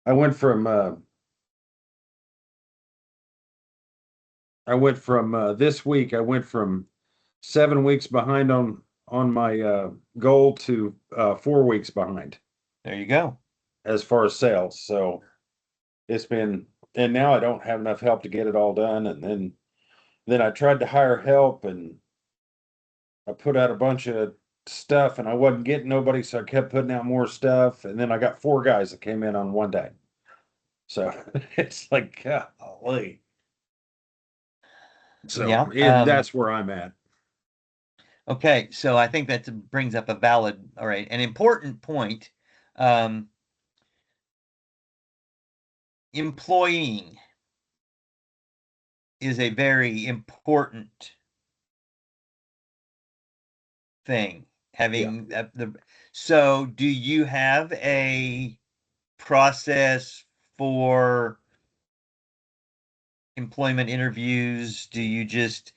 I went from this week. I went from 7 weeks behind on my goal to 4 weeks behind There you go. as far as sales. So it's been, and now I don't have enough help to get it all done. And then I tried to hire help, and I put out a bunch of stuff, and I wasn't getting nobody, so I kept putting out more stuff. And then I got 4 guys that came in on one day. So it's like, golly. So Yeah. that's where I'm at. Okay, so I think that brings up a valid, all right, an important point. Employing is a very important thing. Having so do you have a process for employment interviews? Do you just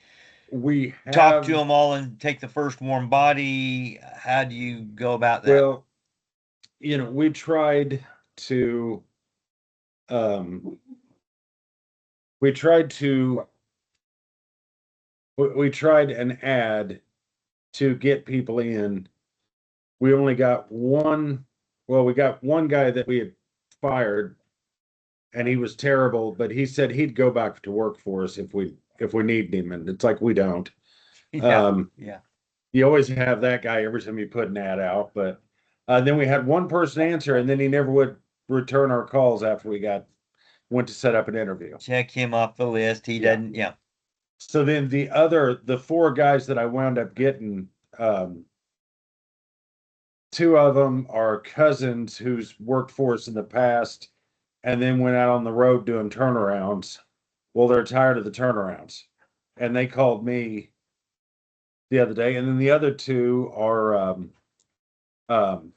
We talk to have, them all and take the first warm body? How do you go about that? well, we tried to, um, we tried to, we tried an ad to get people in. We only got one, well, we got one guy that we had fired, and he was terrible, but he said he'd go back to work for us if we need him, and it's like we don't. Yeah, Um, yeah. you always have that guy every time you put an ad out, but then we had one person answer, and then he never would return our calls after we went to set up an interview. Check him off the list. He Yeah. doesn't, yeah. So then the 4 guys that I wound up getting, two of them are cousins who's worked for us in the past and then went out on the road doing turnarounds. Well, they're tired of the turnarounds, and they called me the other day. And then the other two are, um, oh,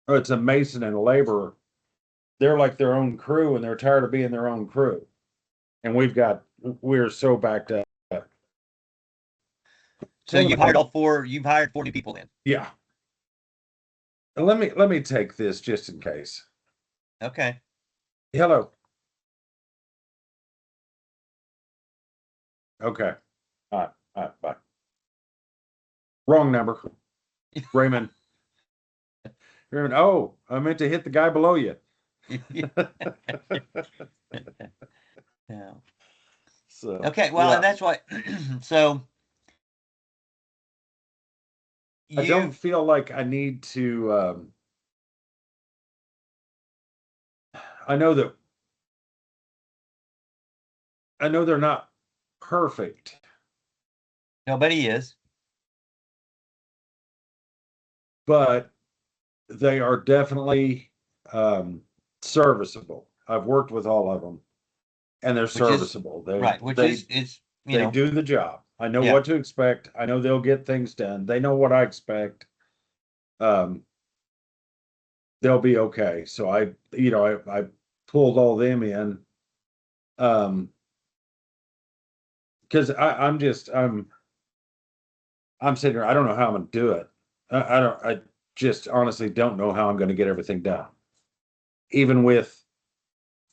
it's a mason and a laborer. They're like their own crew, and they're tired of being their own crew. And we're so backed up. So you've hired 4 new people in. Yeah. And let me take this just in case. Okay. Hello. Okay. All right, bye. Wrong number. Raymond. Raymond. Oh, I meant to hit the guy below you. Yeah. So Okay, well, yeah. and that's why so I don't you feel like I need to I know that I know they're not perfect, nobody is. but they are definitely serviceable. I've worked with all of them, and they're Which is serviceable. They right, which they is they do the job. I know yeah. what to expect. I know they'll get things done. They know what I expect. Um, they'll be okay. So I pulled all them in. Because I'm sitting here. I don't know how I'm going to do it. I don't. I just honestly don't know how I'm going to get everything done, even with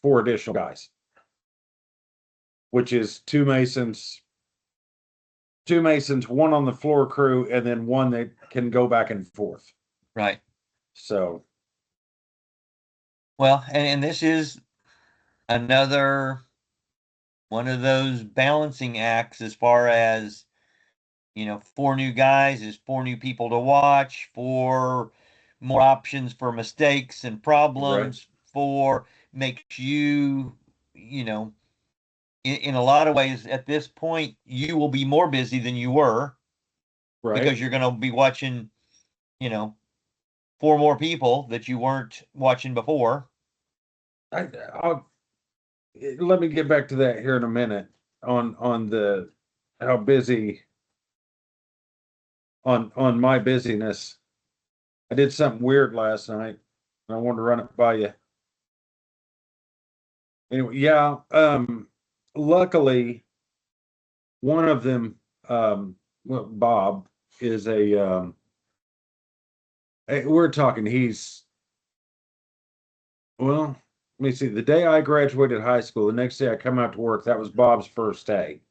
4 additional guys, which is two masons, one on the floor crew, and then one that can go back and forth. Right. So, Well, and this is another one of those balancing acts as far as 4 new guys is 4 new people to watch, 4 more options for mistakes and right, problems, for makes you, you know, in a lot of ways at this point, you will be more busy than you were right. because you're going to be watching, you know, 4 more people that you weren't watching before. I'll let me get back to that here in a minute on the how busy on my busyness. I did something weird last night, and I wanted to run it by you. Anyway, yeah. Luckily, one of them, well, Bob, is we're talking. Well, let me see. The day I graduated high school, the next day I come out to work, that was Bob's first day.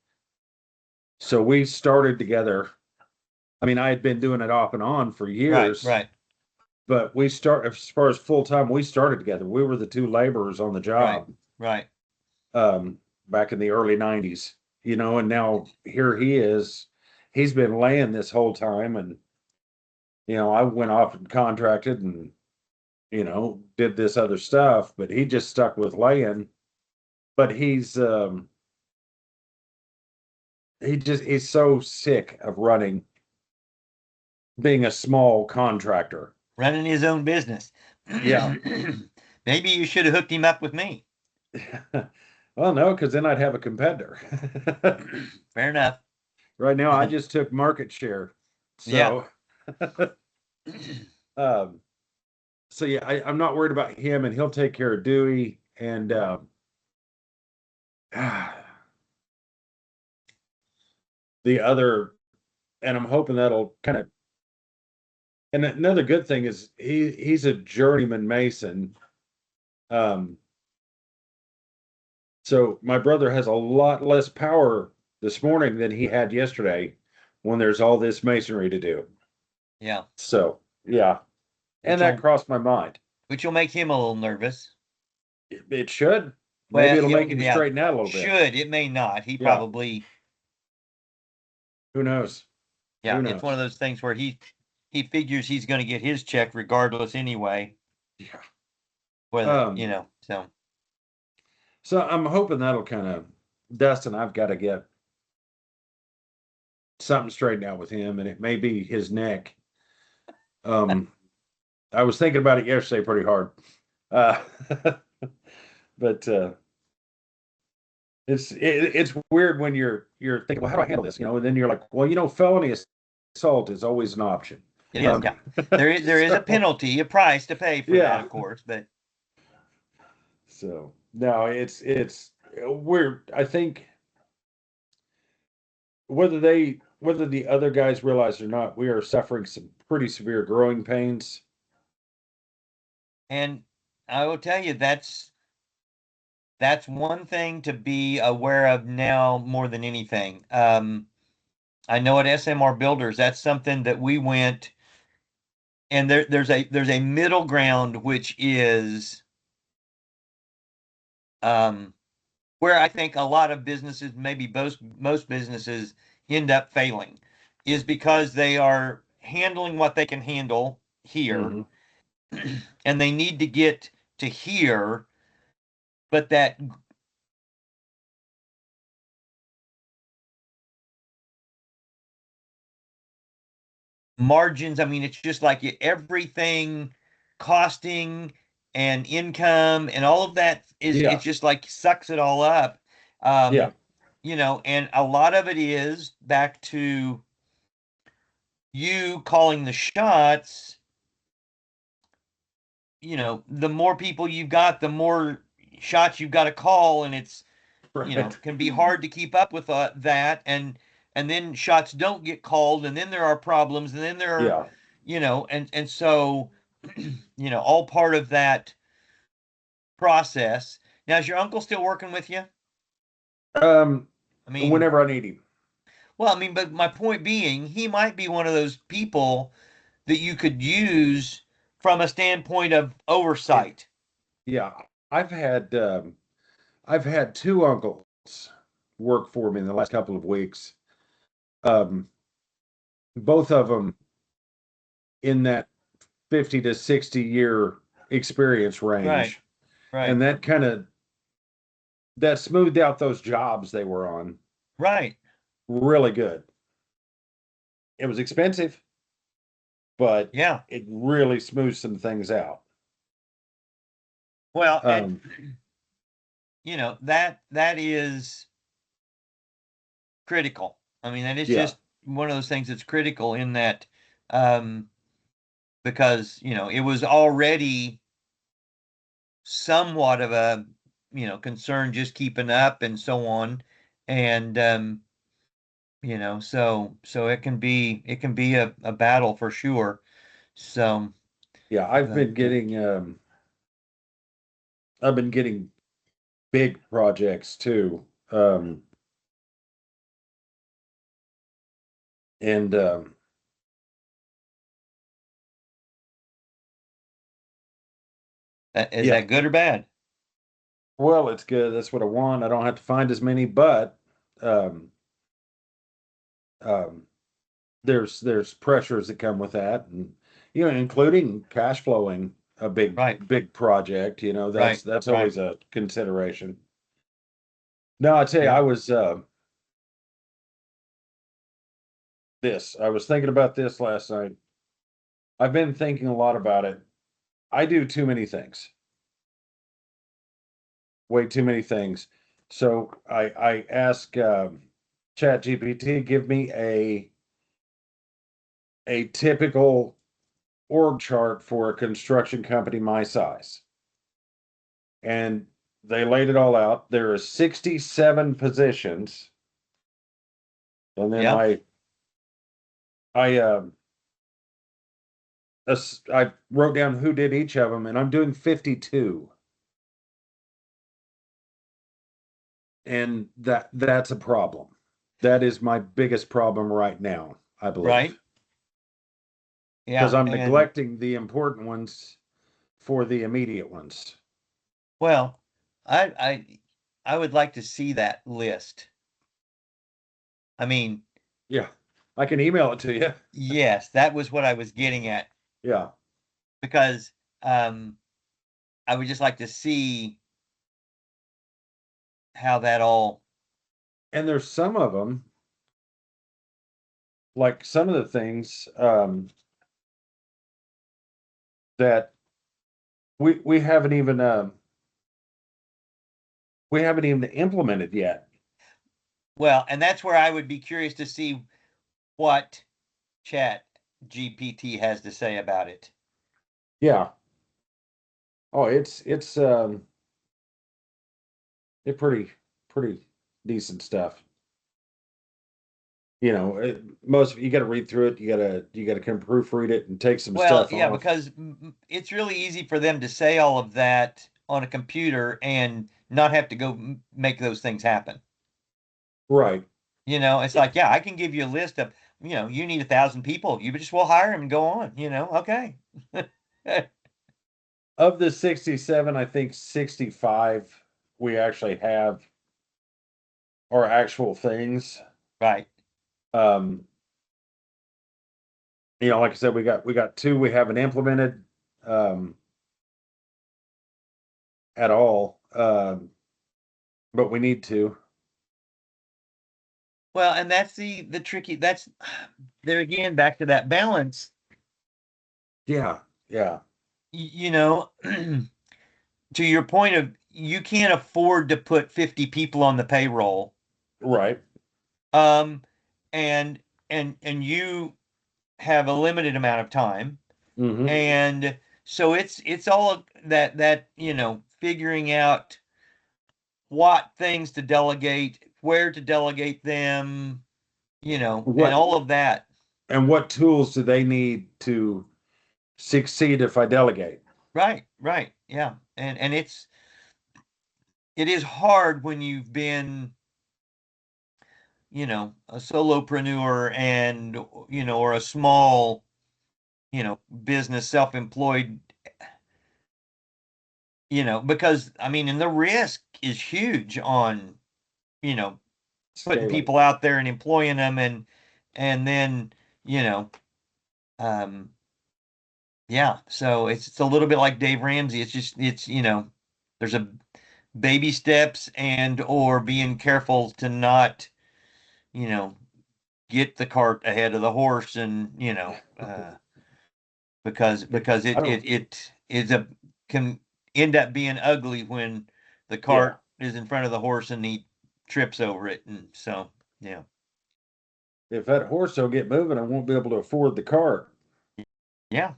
So we started together. I mean, I had been doing it off and on for Right, years, right, but as far as full time, we started together. We were the two laborers on the right, job, right. um, back in the early 90s, and now here he is. He's been laying this whole time, and I went off and contracted and did this other stuff, but he just stuck with laying. But he's so sick of being a small contractor. Running his own business. Yeah. Maybe you should have hooked him up with me. Well, no, because then I'd have a competitor. Fair enough. Right now, I just took market share. Yeah. So, um, so yeah, I'm not worried about him, and he'll take care of Dewey. And the other, and I'm hoping that'll kind of. And another good thing is he's a journeyman mason. Um, so my brother has a lot less power this morning than he had yesterday when there's all this masonry to do. Yeah. So yeah, and that crossed my mind. Which will make him a little nervous. It should. Well, Maybe it'll yeah, make him yeah, straighten out a little bit. should. It may not. He Yeah. probably, Who knows? yeah, Who it's knows? one of those things where he figures he's going to get his check regardless anyway. Yeah. Whether, so. So I'm hoping that'll kind of Dustin, I've got to get something straightened out with him, and it may be his neck. I was thinking about it yesterday pretty hard. Uh, but it's weird when you're thinking, well, how do I handle this? And then you're like, well, felony assault is always an option. Yeah. There is a penalty, a price to pay for that, of course, but so no, it's weird. I think whether the other guys realize or not, we are suffering some pretty severe growing pains. And I will tell you that's one thing to be aware of now more than anything. I know at SMR Builders, that's something that we went, and there's a middle ground, which is where I think a lot of businesses, maybe most businesses, end up failing, is because they are handling what they can handle here, and they need to get to here, but that margins, I mean, it's just like everything costing and income and all of that it's just like sucks it all up. Yeah. And a lot of it is back to you calling the shots. The more people you've got, the more shots you've got to call, and it's Right. can be hard to keep up with that, and then shots don't get called, and then there are problems, and then there are and so all part of that process. Now, is your uncle still working with you? I mean, whenever I need him. Well, I mean, but my point being, he might be one of those people that you could use from a standpoint of oversight. Yeah, I've had two uncles work for me in the last couple of weeks. Both of them in that 50 to 60 year experience range. Right. And that smoothed out those jobs they were on. Right. Really good. It was expensive, but yeah, it really smoothed some things out. Well, and that is critical. I mean, that is just one of those things that's critical in that, because it was already somewhat of a concern just keeping up and so on, and so it can be a battle for sure. So yeah, I've been getting I've been getting big projects too. And Is yeah, that good or bad? well, it's good. That's what I want. I don't have to find as many, but um, um, there's pressures that come with that, and including cash flowing a Right, big project. right, That's right. always a consideration. No, I tell you, Yeah. I was thinking about this last night. I've been thinking a lot about it. I do too many things, way too many things. So I ask Chat GPT, give me a typical org chart for a construction company my size. And they laid it all out. There are 67 positions. And then Yeah. I I wrote down who did each of them, and I'm doing 52. And that's a problem. That is my biggest problem right now, I Right. believe. Because Yeah. I'm And neglecting the important ones for the immediate ones. well, I I I would like to see that list. I mean, Yeah. I can email it to you. yes, that was what I was getting at Yeah. because um I would just like to see how that all. And there's some of them, like some of the things that we haven't even implemented yet. Well, and that's where I would be curious to see what Chat GPT has to say about it. Yeah. Oh, it's pretty decent stuff. Most you got to read through it. You got to kind of proofread it and take some Well, stuff yeah, off. because it's really easy for them to say all of that on a computer and not have to go make those things happen. Right. It's like, yeah, I can give you a list of, you need 1,000 people. You just will hire them and go on, okay. Of the 67, I think 65 we actually have are actual things. Right. Um, like I said, we got two we haven't implemented at all. But we need to. Well, and that's the tricky, that's there again, back to that balance, Yeah, yeah, you know, to your point of you can't afford to put 50 people on the payroll. right. Um, and and you have a limited amount of time. Hmm. And so it's all that, figuring out what things to delegate, where to delegate them, and What all of that. and what tools do they need to succeed if I delegate? Right, right. Yeah. And it is hard when you've been, a solopreneur and, or a small, business self-employed, because I mean, and the risk is huge on, you know, putting Scaling. people out there and employing them and then, you know, um yeah, so it's a little bit like Dave Ramsey. It's there's a baby steps and or being careful to not, you know, get the cart ahead of the horse and, because I it don't. it it is a can end up being ugly when the Yeah. cart is in front of the horse and he trips over it. And so, yeah. If that horse don't get moving, I won't be able to afford the cart. Yeah.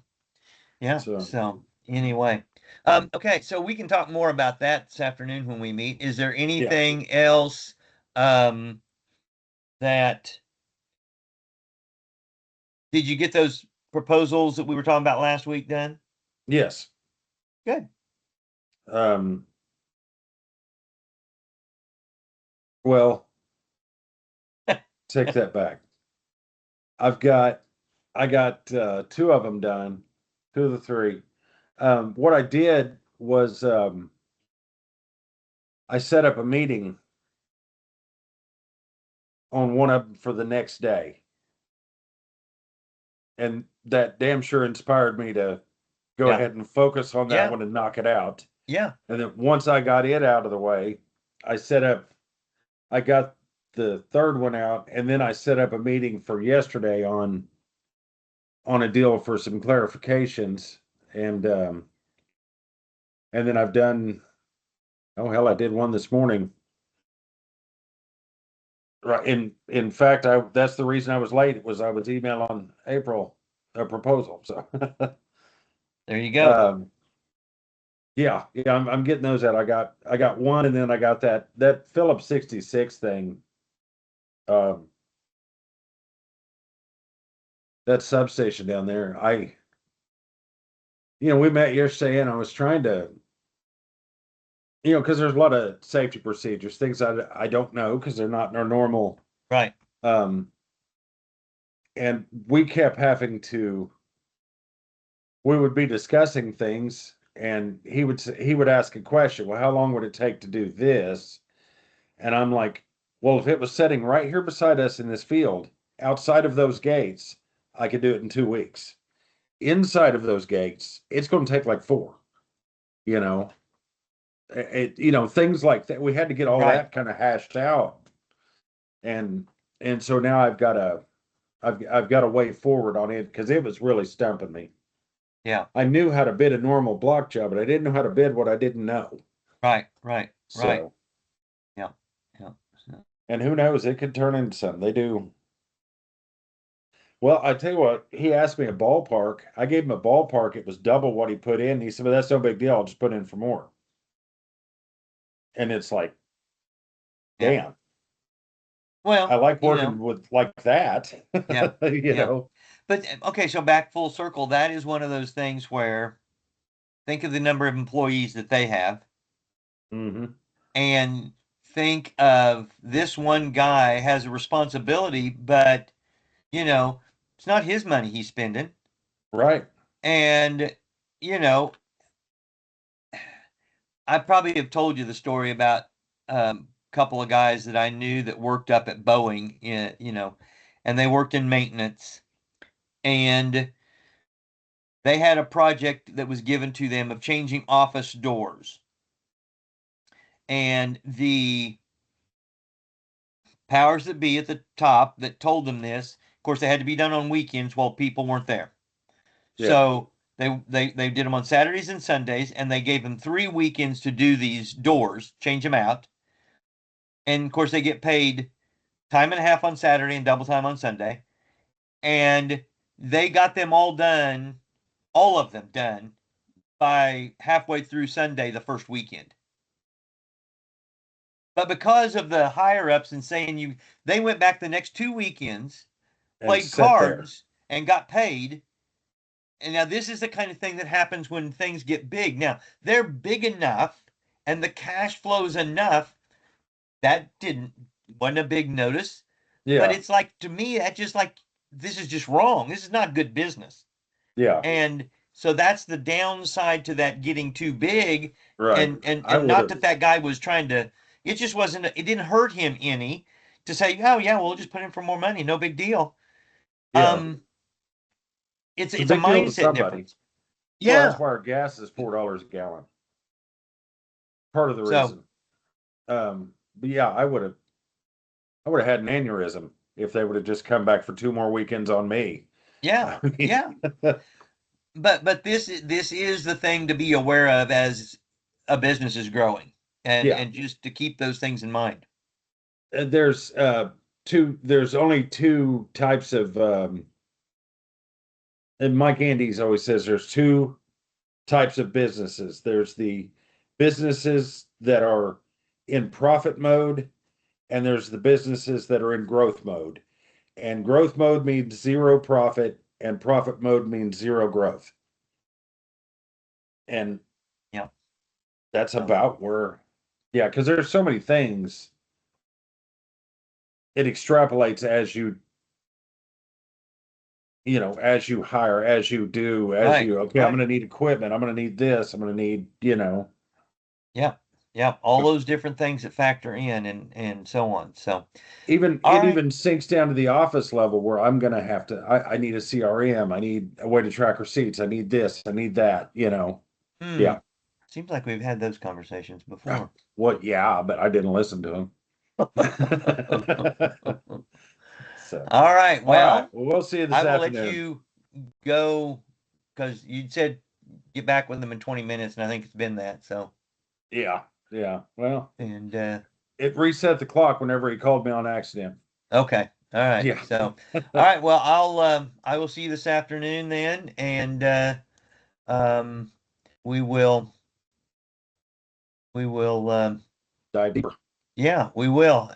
Yeah. So So anyway, okay. So we can talk more about that this afternoon when we meet. Is there yeah. anything else um, that did you get those proposals that we were talking about last week done? Yes. Good. Um, Well, take that back. I've got, I got two of them done, two of the three. What I did was I set up a meeting on one of them for the next day. And that damn sure inspired me to go Yeah. ahead and focus on that Yeah. one and knock it out. Yeah. And then once I got it out of the way, I set up, I got the third one out, and then I set up a meeting for yesterday on a deal for some clarifications. And then I've done, oh hell, I did one this morning. Right. In fact, that's the reason I was late, was I was emailing April a proposal. So There you go. yeah, I'm getting those out. I got one, and then I got that Phillips 66 thing. Um, that substation down there. We met yesterday, and I was trying to, because there's a lot of safety procedures, things I don't know because they're not in our normal. Right. Um, and we kept having to. We would be discussing things, and he would ask a question. Well, how long would it take to do this? And I'm like, well, if it was sitting right here beside us in this field, outside of those gates, I could do it in 2 weeks. Inside of those gates, it's going to take like four. You know, things like that. We had to get all Right. that kind of hashed out, and so now I've got a way forward on it because it was really stumping me. Yeah. I knew how to bid a normal block job, but I didn't know how to bid what I didn't know. Right. Right. Right. So, Yeah. Yeah. So- and who knows, it could turn into something. They do. Well, I tell you what, he asked me a ballpark. I gave him a ballpark. It was double what he put in. He said, "Well, that's no big deal. I'll just put in for more." And it's like, Yeah. damn, I Well, like working with like that. yeah. you Yeah. know. But okay, so back full circle, that is one of those things where think of the number of employees that they have Hmm. and think of this one guy has a responsibility, but it's not his money he's spending. Right. And, you know, I probably have told you the story about a couple of guys that I knew that worked up at Boeing, and they worked in maintenance. And they had a project that was given to them of changing office doors. And the powers that be at the top that told them this, of course, they had to be done on weekends while people weren't there. Yeah. So they did them on Saturdays and Sundays, and they gave them 3 weekends to do these doors, change them out. And of course, they get paid time and a half on Saturday and double time on Sunday. And they got them all done, all of them done by halfway through Sunday the first weekend. But because of the higher ups and saying they went back the next 2 weekends, And played sit there. cards, and got paid. And now this is the kind of thing that happens when things get big. Now they're big enough and the cash flows enough that wasn't a big notice. But Yeah. it's like, to me, that just like, this is just wrong. This is not good business. Yeah. And so that's the downside to that getting too big. Right. I And would not have. that that guy was trying to, it just wasn't, it didn't hurt him any to say, oh yeah, we'll just put in for more money. No big deal. Yeah. It's a It's a big deal to mindset somebody. difference. Well, that's Yeah. why our gas is $4 a gallon. Part of the So, reason. But yeah, I would have had an aneurysm if they would have just come back for 2 more weekends on me. yeah. I mean, Yeah. But this is the thing to be aware of as a business is growing, yeah. and just to keep those things in mind. There's only two types of and Mike Andes always says there's two types of businesses. There's the businesses that are in profit mode, and there's the businesses that are in growth mode. And growth mode means zero profit, and profit mode means zero growth. And Yeah. that's So, about where, yeah, because there's so many things it extrapolates as you know, as you hire, as you do, as Right, you, okay, I'm right. gonna need equipment, I'm gonna need this, I'm gonna need, you know. Yeah, yeah, all those different things that factor in and so on. So, Even all it right. even sinks down to the office level where I'm gonna have to, I need a CRM, I need a way to track receipts, I need this, I need that, you know. Hmm. Yeah. Seems like we've had those conversations before. What, yeah, but I didn't listen to him. So, All right. all right, Well, well, we'll see you I this will let afternoon. you go because you said get back with them in 20 minutes, and I think it's been that. So, Yeah, yeah. Well, and it reset the clock whenever he called me on accident. okay. All right. Yeah. So, all right. Well, I will see you this afternoon then, and um, we will we will Dive deeper. yeah, we will.